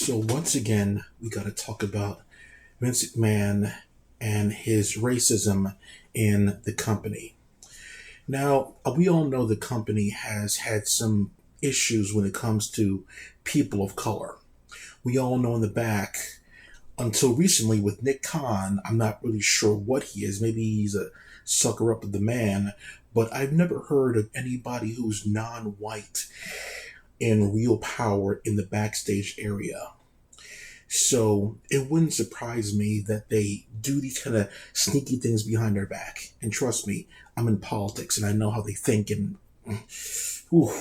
So once again, we got to talk about Vince McMahon and his racism in the company. Now, we all know the company has had some issues when it comes to people of color. We all know in the back, until recently with Nick Khan, I'm not really sure what he is. Maybe he's a sucker up of the man, but I've never heard of anybody who's non-white in real power in the backstage area. So it wouldn't surprise me that they do these kind of sneaky things behind their back. And trust me, I'm in politics and I know how they think. And whew,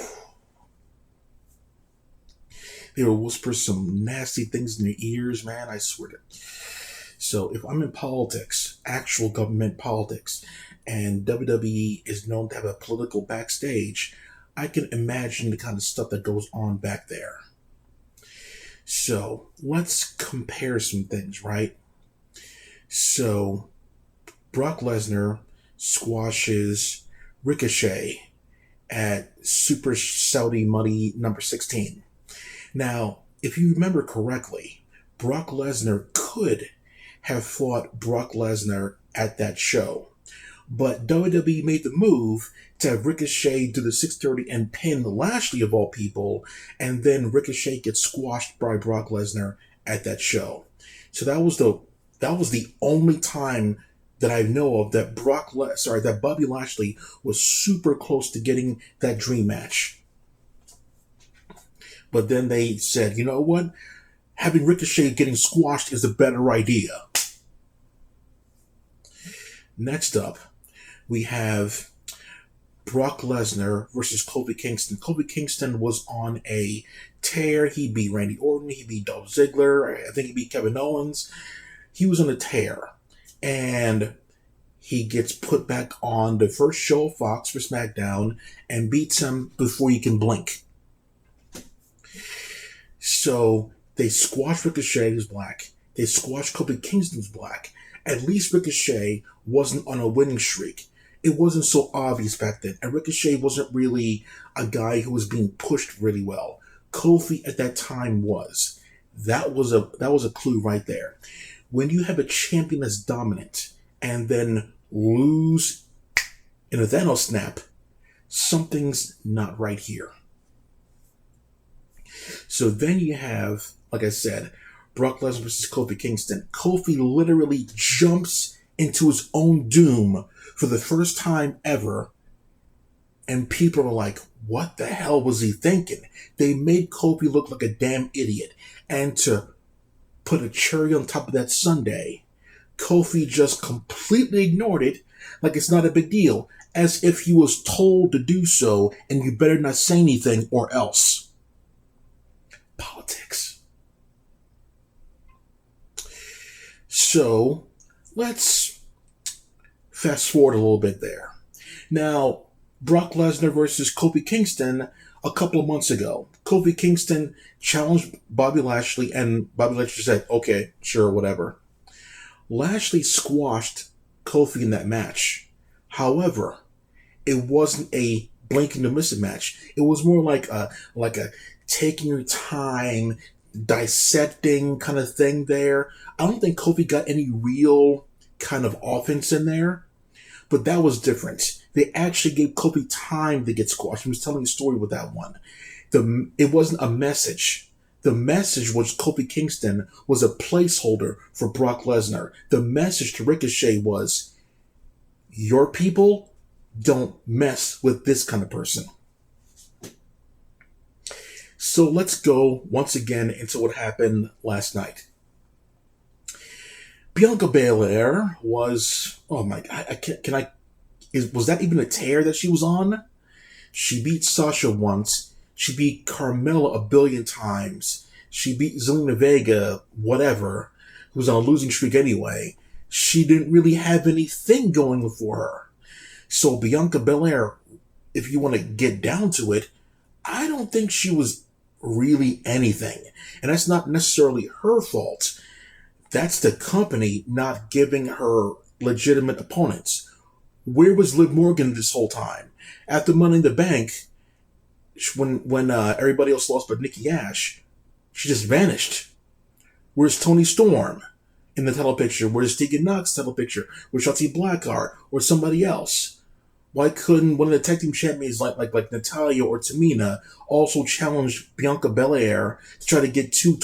they will whisper some nasty things in their ears, man. I swear to. So if I'm in politics, actual government politics, and WWE is known to have a political backstage, I can imagine the kind of stuff that goes on back there. So let's compare some things, right? So Brock Lesnar squashes Ricochet at Super Saudi Money number 16. Now, if you remember correctly, Brock Lesnar could have fought Brock Lesnar at that show. But WWE made the move to have Ricochet do the 630 and pin Lashley of all people, and then Ricochet gets squashed by Brock Lesnar at that show. So that was the only time that I know of that that Bobby Lashley was super close to getting that dream match. But then they said, you know what? Having Ricochet getting squashed is a better idea. Next up, we have Brock Lesnar versus Kofi Kingston. Kofi Kingston was on a tear. He beat Randy Orton. He beat Dolph Ziggler. I think he beat Kevin Owens. He was on a tear. And he gets put back on the first show of Fox for SmackDown and beats him before you can blink. So they squashed Ricochet, who's black. They squashed Kofi Kingston, who's black. At least Ricochet wasn't on a winning streak. It wasn't so obvious back then. And Ricochet wasn't really a guy who was being pushed really well. Kofi at that time was. That was a clue right there. When you have a champion that's dominant and then lose in a Thanos snap, something's not right here. So then you have, like I said, Brock Lesnar versus Kofi Kingston. Kofi literally jumps into his own doom for the first time ever. And people are like, what the hell was he thinking? They made Kofi look like a damn idiot. And to put a cherry on top of that sundae, Kofi just completely ignored it like it's not a big deal, as if he was told to do so and you better not say anything or else. Politics. So let's fast forward a little bit there. Now, Brock Lesnar versus Kofi Kingston a couple of months ago. Kofi Kingston challenged Bobby Lashley, and Bobby Lashley said, okay, sure, whatever. Lashley squashed Kofi in that match. However, it wasn't a blink and miss it match. It was more like a taking your time, dissecting kind of thing there. I don't think Kofi got any real kind of offense in there, but that was different. They actually gave Kofi time to get squashed. He was telling a story with that one. It wasn't a message. The message was Kofi Kingston was a placeholder for Brock Lesnar. The message to Ricochet was, your people don't mess with this kind of person. So let's go once again into what happened last night. Bianca Belair was, oh my God, was that even a tear that she was on? She beat Sasha once. She beat Carmella a billion times. She beat Zelina Vega, whatever, who was on a losing streak anyway. She didn't really have anything going for her. So Bianca Belair, if you want to get down to it, I don't think she was really anything. And that's not necessarily her fault. That's the company not giving her legitimate opponents. Where was Liv Morgan this whole time? After Money in the Bank, when everybody else lost but Nikki Ash, she just vanished. Where's Tony Storm in the title picture? Where's Tegan Knox title picture? Where's Shotzi Blackheart or somebody else? Why couldn't one of the tag team champions like Natalya or Tamina also challenge Bianca Belair to try to get two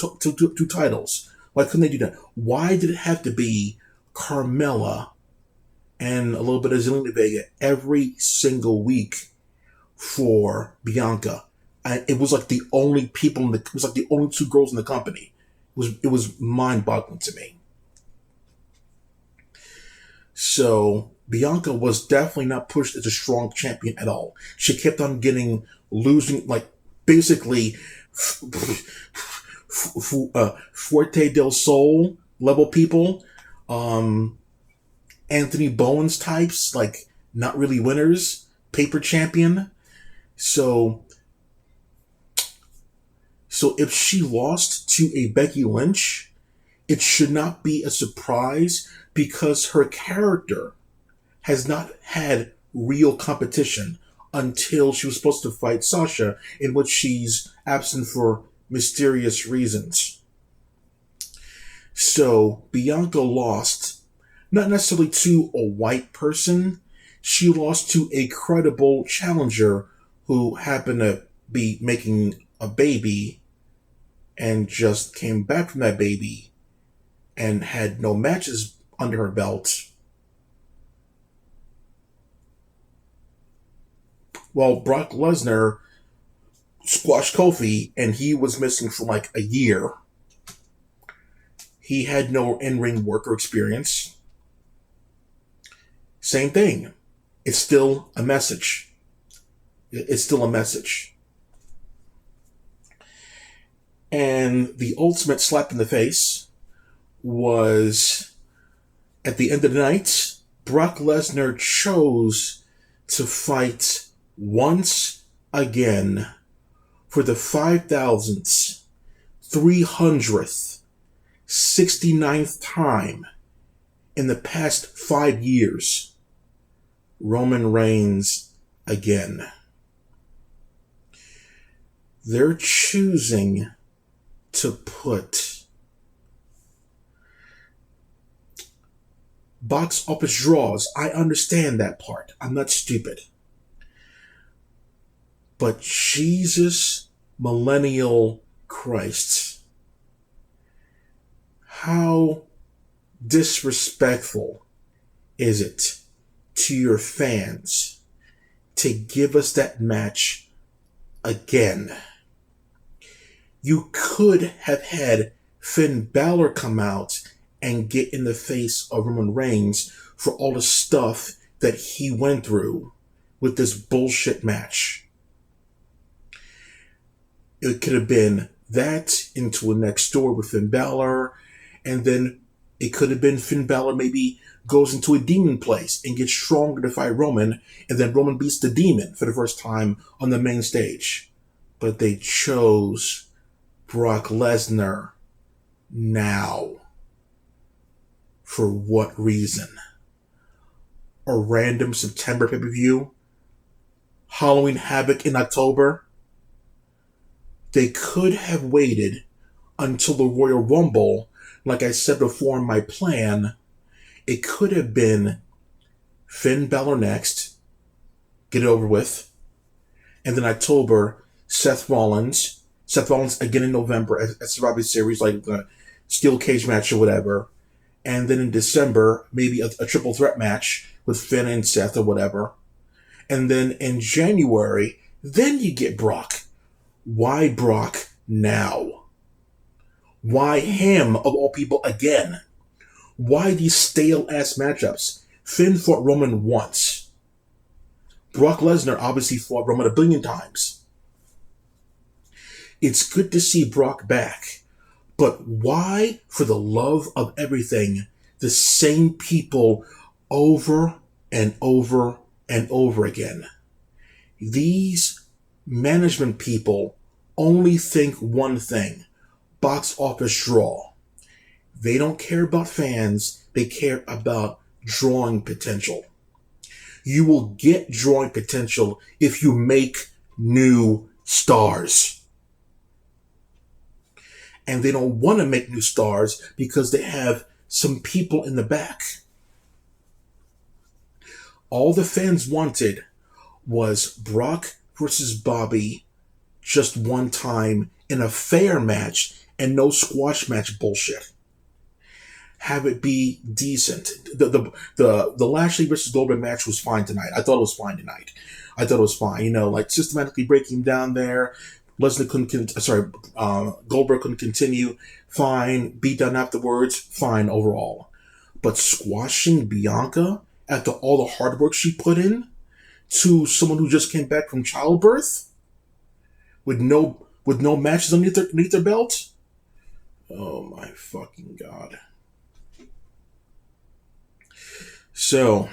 titles? Why couldn't they do that? Why did it have to be Carmella and a little bit of Zelina Vega every single week for Bianca? It was like the only people it was like the only two girls in the company. It was mind-boggling to me. So Bianca was definitely not pushed as a strong champion at all. She kept on losing, like basically Fuerte del Sol level people, Anthony Bowens types, like not really winners, paper champion. So if she lost to a Becky Lynch, it should not be a surprise because her character has not had real competition until she was supposed to fight Sasha, in which she's absent for mysterious reasons. So Bianca lost, not necessarily to a white person, she lost to a credible challenger who happened to be making a baby and just came back from that baby and had no matches under her belt. Well, Brock Lesnar squashed Kofi, and he was missing for like a year. He had no in-ring work or experience. Same thing. It's still a message. It's still a message. And the ultimate slap in the face was, at the end of the night, Brock Lesnar chose to fight once again for the 5,369th time in the past 5 years. Roman Reigns again. They're choosing to put box office draws. I understand that part. I'm not stupid. But Jesus, millennial Christ, how disrespectful is it to your fans to give us that match again? You could have had Finn Balor come out and get in the face of Roman Reigns for all the stuff that he went through with this bullshit match. It could have been that into a next door with Finn Balor, and then it could have been Finn Balor maybe goes into a demon place and gets stronger to fight Roman, and then Roman beats the demon for the first time on the main stage. But they chose Brock Lesnar now. For what reason? A random September pay-per-view? Halloween Havoc in October? They could have waited until the Royal Rumble. Like I said before in my plan, it could have been Finn Balor next, get it over with, and then October, Seth Rollins again in November at Survivor Series, like a steel cage match or whatever, and then in December, maybe a triple threat match with Finn and Seth or whatever, and then in January, then you get Brock. Why Brock now? Why him, of all people, again? Why these stale-ass matchups? Finn fought Roman once. Brock Lesnar obviously fought Roman a billion times. It's good to see Brock back. But why, for the love of everything, the same people over and over and over again? These management people only think one thing: box office draw. They don't care about fans, they care about drawing potential. You will get drawing potential if you make new stars. and they don't want to make new stars because they have some people in the back. All the fans wanted was Brock versus Bobby just one time in a fair match and no squash match bullshit. Have it be decent. The Lashley versus Goldberg match was fine tonight. I thought it was fine tonight. I thought it was fine. You know, like systematically breaking him down there. Lesnar Goldberg couldn't continue. Fine. Beat down afterwards. Fine overall. But squashing Bianca after all the hard work she put in to someone who just came back from childbirth with no matches underneath their belt. Oh my fucking God. So,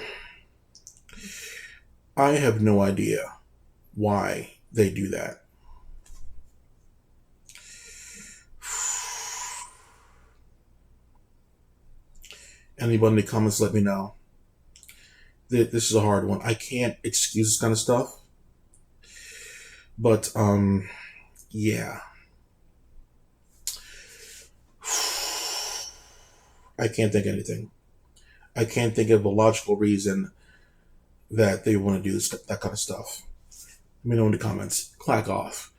I have no idea why they do that. Anyone in the comments, let me know. This is a hard one. I can't excuse this kind of stuff. But, yeah. I can't think of anything. I can't think of a logical reason that they want to do that kind of stuff. Let me know in the comments. Clack off.